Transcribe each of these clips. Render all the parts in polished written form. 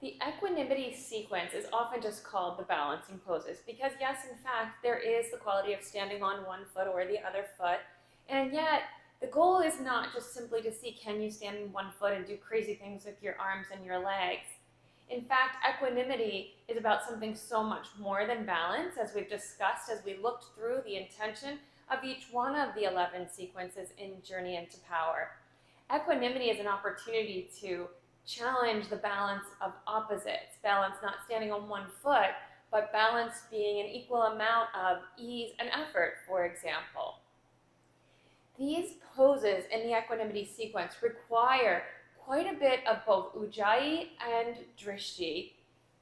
The equanimity sequence is often just called the balancing poses because yes, in fact, there is the quality of standing on one foot or the other foot, and yet the goal is not just simply to see can you stand on one foot and do crazy things with your arms and your legs. In fact, equanimity is about something so much more than balance, as we've discussed as we looked through the intention of each one of the 11 sequences in Journey into Power. Equanimity is an opportunity to challenge the balance of opposites. Balance not standing on one foot, but balance being an equal amount of ease and effort, for example. These poses in the equanimity sequence require quite a bit of both ujjayi and drishti.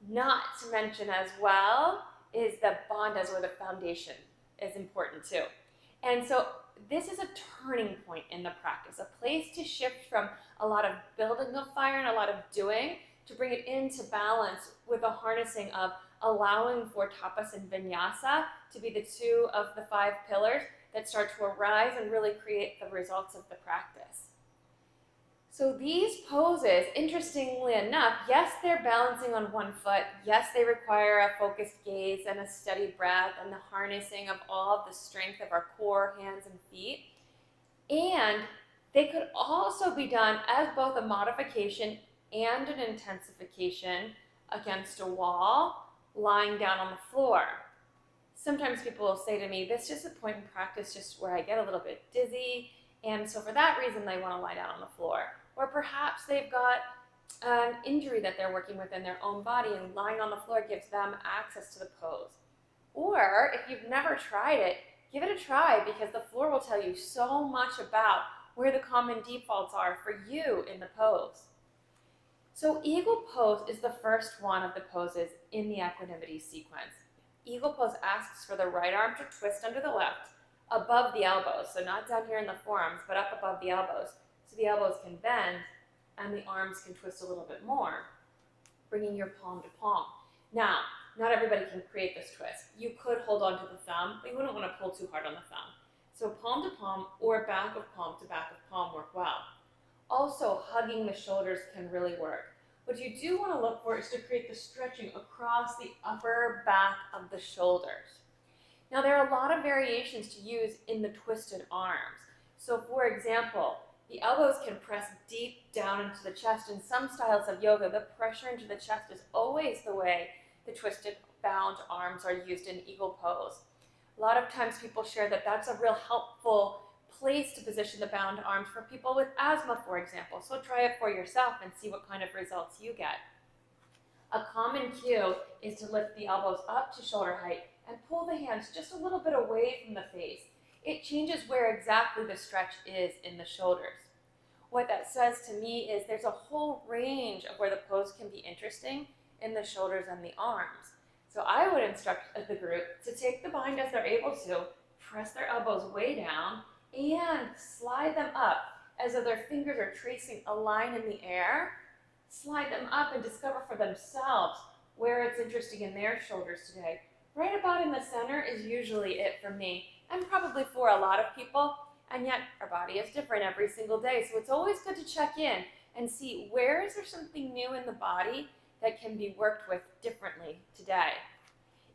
Not to mention as well is the bandhas, or the foundation, is important too. And so this is a turning point in the practice, a place to shift from a lot of building of fire and a lot of doing to bring it into balance with a harnessing of allowing for tapas and vinyasa to be the two of the 5 pillars that start to arise and really create the results of the practice. So these poses, interestingly enough, yes, they're balancing on one foot. Yes, they require a focused gaze and a steady breath and the harnessing of all of the strength of our core, hands, and feet. And they could also be done as both a modification and an intensification against a wall, lying down on the floor. Sometimes people will say to me, this is just a point in practice just where I get a little bit dizzy, and so for that reason they want to lie down on the floor. Or perhaps they've got an injury that they're working with in their own body, and lying on the floor gives them access to the pose. Or if you've never tried it, give it a try, because the floor will tell you so much about where the common defaults are for you in the pose. So eagle pose is the first one of the poses in the equanimity sequence. Eagle pose asks for the right arm to twist under the left, above the elbows, so not down here in the forearms, but up above the elbows, so the elbows can bend and the arms can twist a little bit more, bringing your palm to palm. Now, not everybody can create this twist. You could hold on to the thumb, but you wouldn't want to pull too hard on the thumb. So palm to palm or back of palm to back of palm work well. Also, hugging the shoulders can really work. What you do want to look for is to create the stretching across the upper back of the shoulders. Now, there are a lot of variations to use in the twisted arms. So for example, the elbows can press deep down into the chest. In some styles of yoga, the pressure into the chest is always the way the twisted bound arms are used in eagle pose. A lot of times people share that that's a real helpful place to position the bound arms for people with asthma, for example. So try it for yourself and see what kind of results you get. A common cue is to lift the elbows up to shoulder height and pull the hands just a little bit away from the face. It changes where exactly the stretch is in the shoulders. What that says to me is there's a whole range of where the pose can be interesting in the shoulders and the arms. So I would instruct the group to take the bind as they're able to, press their elbows way down, and slide them up as though their fingers are tracing a line in the air. Slide them up and discover for themselves where it's interesting in their shoulders today. Right about in the center is usually it for me, and probably for a lot of people, and yet our body is different every single day, so it's always good to check in and see where is there something new in the body that can be worked with differently today.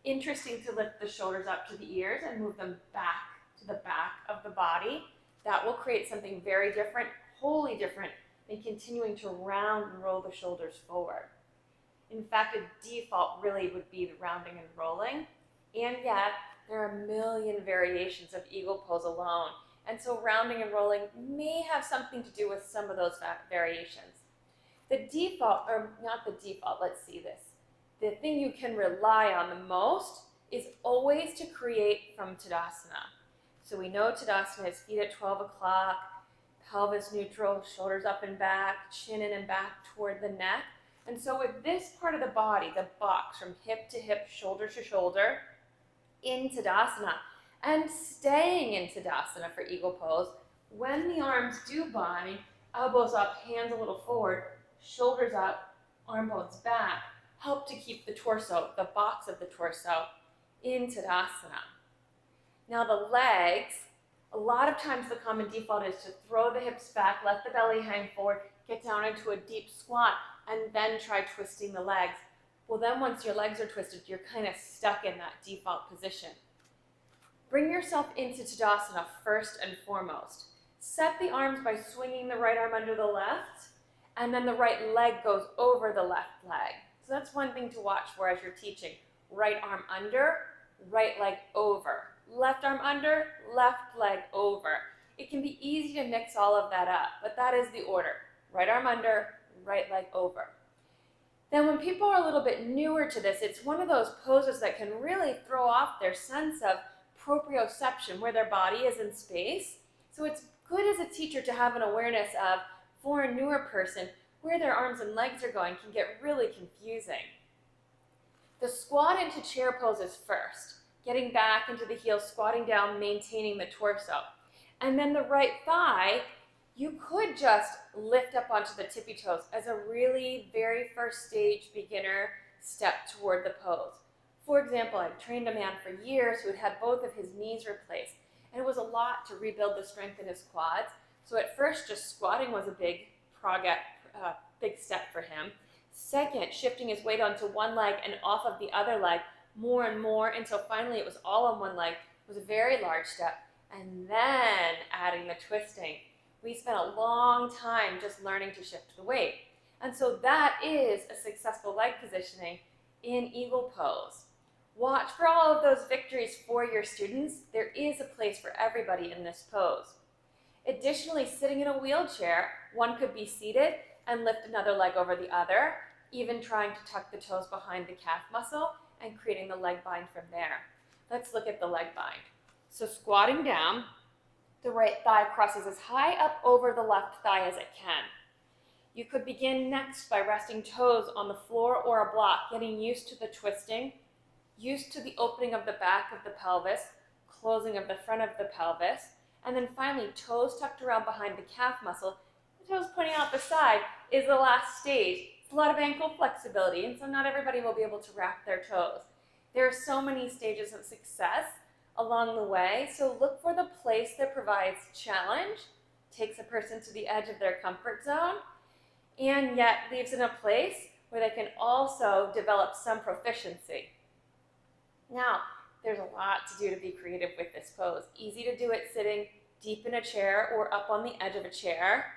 Interesting to lift the shoulders up to the ears and move them back to the back of the body. That will create something very different, wholly different, than continuing to round and roll the shoulders forward. In fact, a default really would be the rounding and rolling, and yet there are a million variations of eagle pose alone, and so rounding and rolling may have something to do with some of those variations. The default, or not the default, let's see this. The thing you can rely on the most is always to create from Tadasana. So we know Tadasana is feet at 12 o'clock, pelvis neutral, shoulders up and back, chin in and back toward the neck. And so with this part of the body, the box from hip to hip, shoulder to shoulder, in Tadasana, and staying in Tadasana for eagle pose, when the arms do bind, elbows up, hands a little forward, shoulders up, arm bones back, help to keep the torso, the box of the torso, in Tadasana. Now the legs, a lot of times the common default is to throw the hips back, let the belly hang forward, get down into a deep squat. and then try twisting the legs. Well, then once your legs are twisted, you're kind of stuck in that default position. Bring yourself into Tadasana first and foremost. Set the arms by swinging the right arm under the left, and then the right leg goes over the left leg. So that's one thing to watch for as you're teaching. Right arm under, right leg over. Left arm under, left leg over. It can be easy to mix all of that up, but that is the order. Right arm under, right leg over. Then when people are a little bit newer to this, it's one of those poses that can really throw off their sense of proprioception, where their body is in space. So it's good as a teacher to have an awareness of, for a newer person, where their arms and legs are going can get really confusing. The squat into chair pose is first, getting back into the heels, squatting down, maintaining the torso. And then the right thigh, you could just lift up onto the tippy toes as a really very first stage beginner step toward the pose. For example, I've trained a man for years who had had both of his knees replaced, and it was a lot to rebuild the strength in his quads. So at first, just squatting was a big step for him. Second, shifting his weight onto one leg and off of the other leg more and more until finally it was all on one leg. It was a very large step. And then adding the twisting. We spent a long time just learning to shift the weight. And so that is a successful leg positioning in eagle pose. Watch for all of those victories for your students. There is a place for everybody in this pose. Additionally, sitting in a wheelchair, one could be seated and lift another leg over the other, even trying to tuck the toes behind the calf muscle and creating the leg bind from there. Let's look at the leg bind. So squatting down, the right thigh crosses as high up over the left thigh as it can. You could begin next by resting toes on the floor or a block, getting used to the twisting, used to the opening of the back of the pelvis, closing of the front of the pelvis, and then finally toes tucked around behind the calf muscle. The toes pointing out the side is the last stage. It's a lot of ankle flexibility, and so not everybody will be able to wrap their toes. There are so many stages of success along the way, so look for the place that provides challenge, takes a person to the edge of their comfort zone, and yet leaves in a place where they can also develop some proficiency. Now, there's a lot to do to be creative with this pose. Easy to do it sitting deep in a chair or up on the edge of a chair.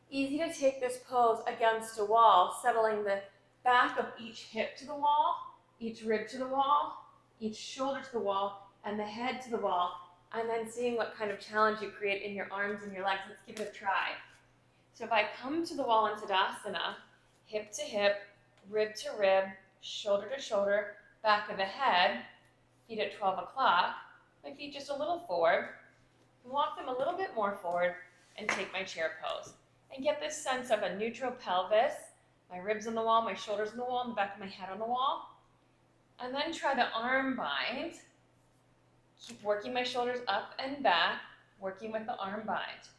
Easy to take this pose against a wall, settling the back of each hip to the wall, each rib to the wall, each shoulder to the wall, and the head to the wall, and then seeing what kind of challenge you create in your arms and your legs. Let's give it a try. So if I come to the wall in Tadasana, hip to hip, rib to rib, shoulder to shoulder, back of the head, feet at 12 o'clock, my feet just a little forward, walk them a little bit more forward, and take my chair pose. And get this sense of a neutral pelvis, my ribs on the wall, my shoulders on the wall, and the back of my head on the wall. And then try the arm bind. Keep working my shoulders up and back, working with the arm bind.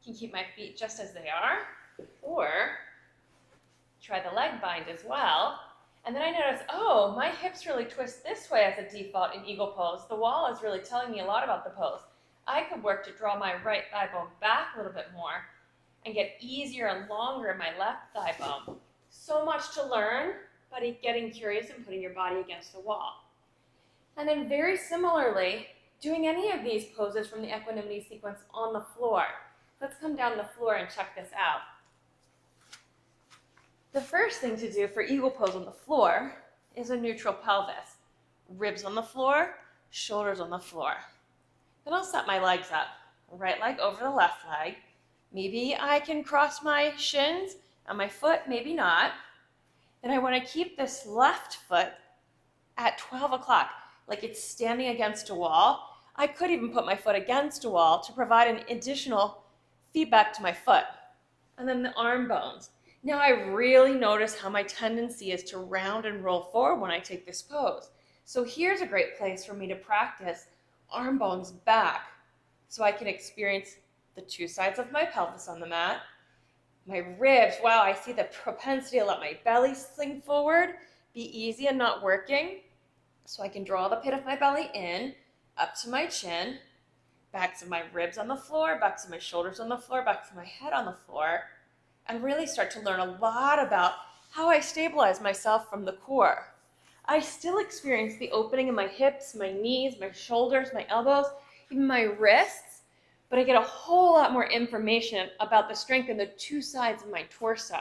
You can keep my feet just as they are, or try the leg bind as well. And then I notice, oh, my hips really twist this way as a default in eagle pose. The wall is really telling me a lot about the pose. I could work to draw my right thigh bone back a little bit more and get easier and longer in my left thigh bone. So much to learn, but getting curious and putting your body against the wall. And then very similarly, doing any of these poses from the equanimity sequence on the floor. Let's come down the floor and check this out. The first thing to do for eagle pose on the floor is a neutral pelvis. Ribs on the floor, shoulders on the floor. Then I'll set my legs up. Right leg over the left leg. Maybe I can cross my shins and my foot, maybe not. Then I want to keep this left foot at 12 o'clock, like it's standing against a wall. I could even put my foot against a wall to provide an additional feedback to my foot. And then the arm bones. Now I really notice how my tendency is to round and roll forward when I take this pose. So here's a great place for me to practice arm bones back so I can experience the two sides of my pelvis on the mat. My ribs, wow, I see the propensity to let my belly sling forward, be easy and not working. So I can draw the pit of my belly in, up to my chin, back to my ribs on the floor, back to my shoulders on the floor, back to my head on the floor, and really start to learn a lot about how I stabilize myself from the core. I still experience the opening in my hips, my knees, my shoulders, my elbows, even my wrists, but I get a whole lot more information about the strength in the two sides of my torso.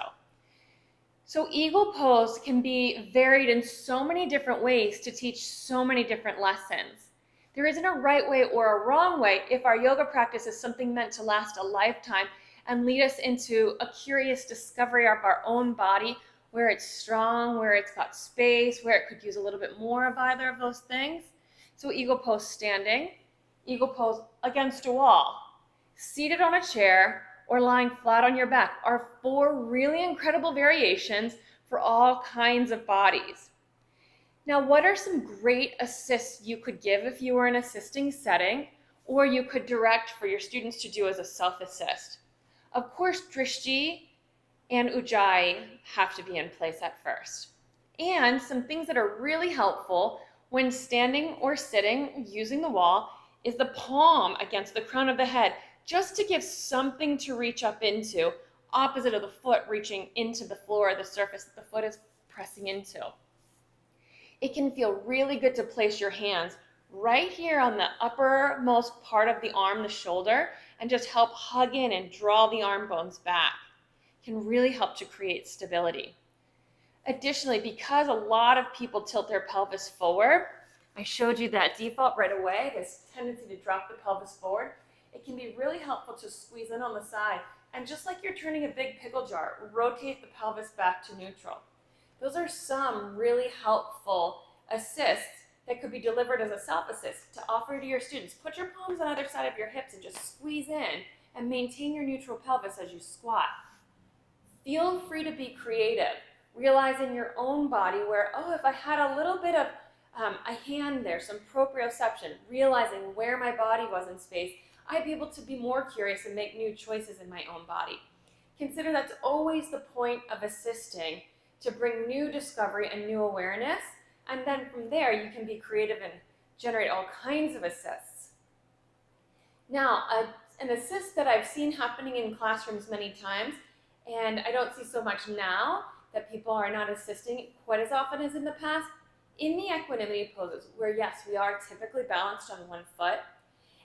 So Eagle Pose can be varied in so many different ways to teach so many different lessons. There isn't a right way or a wrong way if our yoga practice is something meant to last a lifetime and lead us into a curious discovery of our own body, where it's strong, where it's got space, where it could use a little bit more of either of those things. So Eagle Pose standing, Eagle Pose against a wall, seated on a chair, or lying flat on your back are 4 really incredible variations for all kinds of bodies. Now, what are some great assists you could give if you were in an assisting setting, or you could direct for your students to do as a self-assist? Of course, Drishti and Ujjayi have to be in place at first. And some things that are really helpful when standing or sitting using the wall is the palm against the crown of the head, just to give something to reach up into, opposite of the foot reaching into the floor, the surface that the foot is pressing into. It can feel really good to place your hands right here on the uppermost part of the arm, the shoulder, and just help hug in and draw the arm bones back. It can really help to create stability. Additionally, because a lot of people tilt their pelvis forward, I showed you that default right away, this tendency to drop the pelvis forward. It can be really helpful to squeeze in on the side, and just like you're turning a big pickle jar, rotate the pelvis back to neutral. Those are some really helpful assists that could be delivered as a self-assist to offer to your students. Put your palms on either side of your hips and just squeeze in and maintain your neutral pelvis as you squat. Feel free to be creative, realizing your own body where, oh, if I had a little bit of a hand there, some proprioception, realizing where my body was in space, I'd be able to be more curious and make new choices in my own body. Consider that's always the point of assisting, to bring new discovery and new awareness, and then from there you can be creative and generate all kinds of assists. Now, an assist that I've seen happening in classrooms many times, and I don't see so much now that people are not assisting quite as often as in the past, in the equanimity poses, where yes, we are typically balanced on one foot,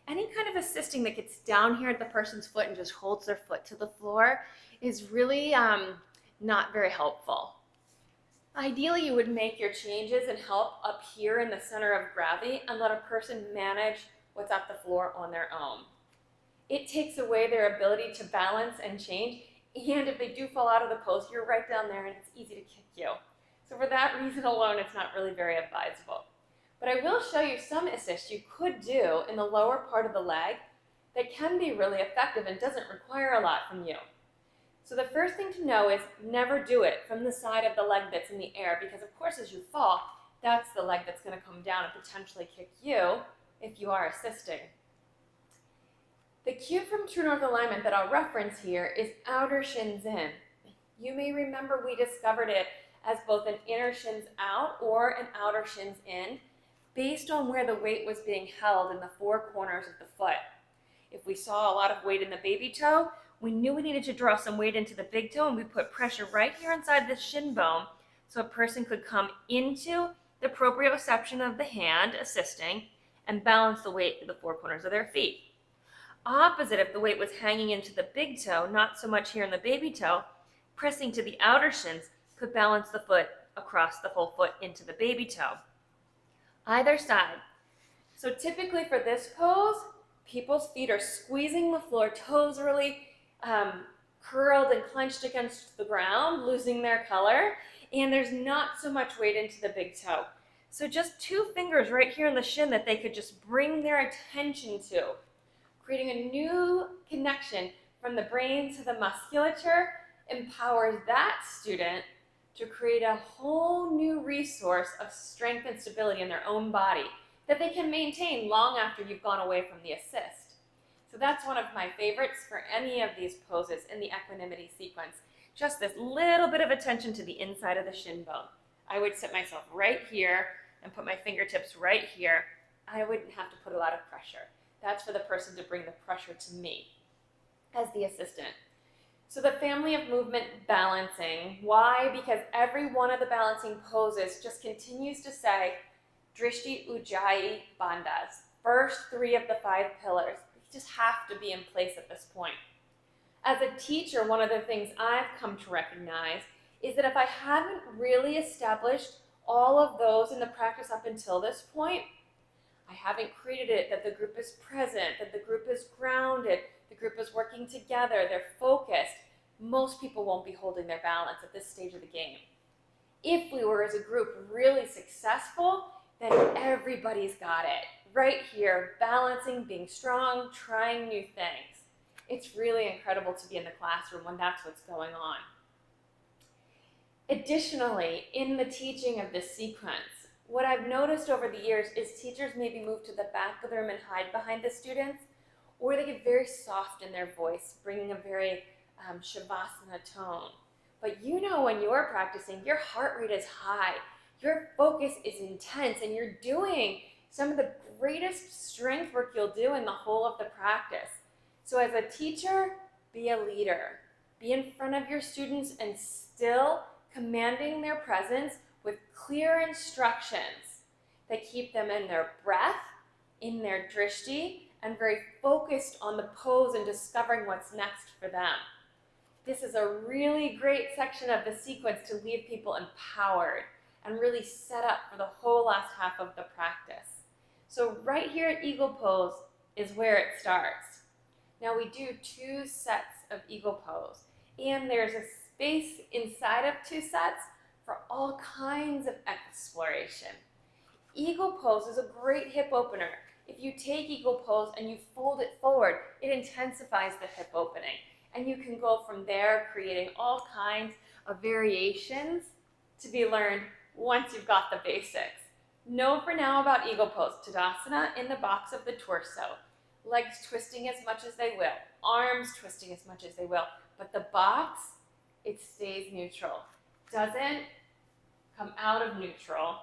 any kind of assisting that gets down here at the person's foot and just holds their foot to the floor is really not very helpful. Ideally, you would make your changes and help up here in the center of gravity and let a person manage what's at the floor on their own. It takes away their ability to balance and change, and if they do fall out of the pose, you're right down there and it's easy to kick you. So for that reason alone, it's not really very advisable. But I will show you some assists you could do in the lower part of the leg that can be really effective and doesn't require a lot from you. So the first thing to know is never do it from the side of the leg that's in the air, because of course as you fall, that's the leg that's going to come down and potentially kick you if you are assisting. The cue from True North Alignment that I'll reference here is outer shins in. You may remember we discovered it as both an inner shins out or an outer shins in, based on where the weight was being held in the 4 corners of the foot. If we saw a lot of weight in the baby toe, we knew we needed to draw some weight into the big toe, and we put pressure right here inside the shin bone so a person could come into the proprioception of the hand assisting and balance the weight to the 4 corners of their feet. Opposite, if the weight was hanging into the big toe, not so much here in the baby toe, pressing to the outer shins could balance the foot across the whole foot into the baby toe. Either side. So typically for this pose, people's feet are squeezing the floor, toes really curled and clenched against the ground, losing their color, and there's not so much weight into the big toe. So just 2 fingers right here in the shin that they could just bring their attention to, creating a new connection from the brain to the musculature, empowers that student to create a whole new resource of strength and stability in their own body that they can maintain long after you've gone away from the assist. So that's one of my favorites for any of these poses in the equanimity sequence. Just this little bit of attention to the inside of the shin bone. I would sit myself right here and put my fingertips right here. I wouldn't have to put a lot of pressure. That's for the person to bring the pressure to me as the assistant. So the family of movement balancing. Why? Because every one of the balancing poses just continues to say Drishti Ujjayi Bandhas. First 3 of the 5 pillars. They just have to be in place at this point. As a teacher, one of the things I've come to recognize is that if I haven't really established all of those in the practice up until this point, I haven't created it that the group is present, that the group is grounded, the group is working together, they're focused, most people won't be holding their balance at this stage of the game. If we were as a group really successful, then everybody's got it. Right here, balancing, being strong, trying new things. It's really incredible to be in the classroom when that's what's going on. Additionally, in the teaching of this sequence, what I've noticed over the years is teachers maybe move to the back of the room and hide behind the students, or they get very soft in their voice, bringing a very shavasana tone. But you know when you're practicing, your heart rate is high, your focus is intense, and you're doing some of the greatest strength work you'll do in the whole of the practice. So as a teacher, be a leader. Be in front of your students and still commanding their presence with clear instructions that keep them in their breath, in their drishti, and very focused on the pose and discovering what's next for them. This is a really great section of the sequence to leave people empowered and really set up for the whole last half of the practice. So right here at Eagle Pose is where it starts. Now we do 2 sets of Eagle Pose, and there's a space inside of 2 sets for all kinds of exploration. Eagle Pose is a great hip opener. If you take Eagle Pose and you fold it forward, it intensifies the hip opening. And you can go from there creating all kinds of variations to be learned once you've got the basics. Know for now about Eagle Pose. Tadasana in the box of the torso. Legs twisting as much as they will. Arms twisting as much as they will. But the box, it stays neutral. Doesn't come out of neutral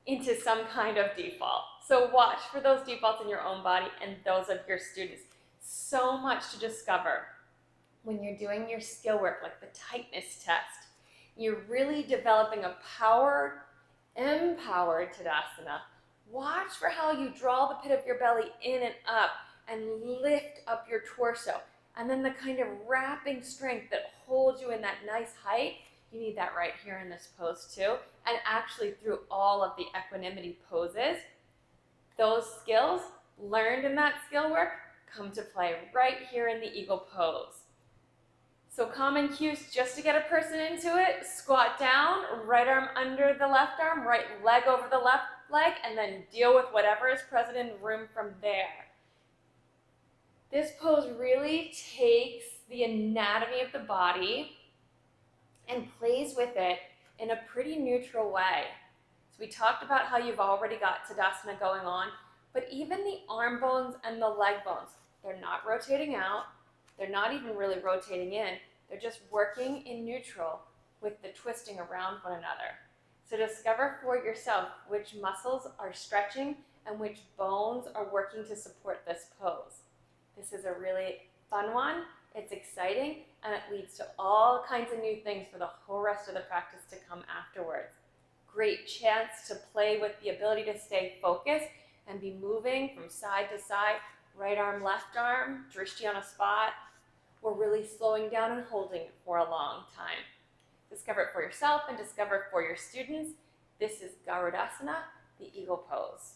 into some kind of default. So watch for those defaults in your own body and those of your students. So much to discover when you're doing your skill work, like the tightness test. You're really developing a empowered Tadasana. Watch for how you draw the pit of your belly in and up and lift up your torso. And then the kind of wrapping strength that holds you in that nice height, you need that right here in this pose too. And actually through all of the equanimity poses, those skills learned in that skill work come to play right here in the Eagle Pose. So common cues just to get a person into it: squat down, right arm under the left arm, right leg over the left leg, and then deal with whatever is present in the room from there. This pose really takes the anatomy of the body and plays with it in a pretty neutral way. So we talked about how you've already got Tadasana going on, but even the arm bones and the leg bones, they're not rotating out, they're not even really rotating in, they're just working in neutral with the twisting around one another. So discover for yourself which muscles are stretching and which bones are working to support this pose. This is a really fun one, it's exciting, and it leads to all kinds of new things for the whole rest of the practice to come afterwards. Great chance to play with the ability to stay focused and be moving from side to side, right arm, left arm, drishti on a spot, or really slowing down and holding it for a long time. Discover it for yourself and discover it for your students. This is Garudasana, the Eagle Pose.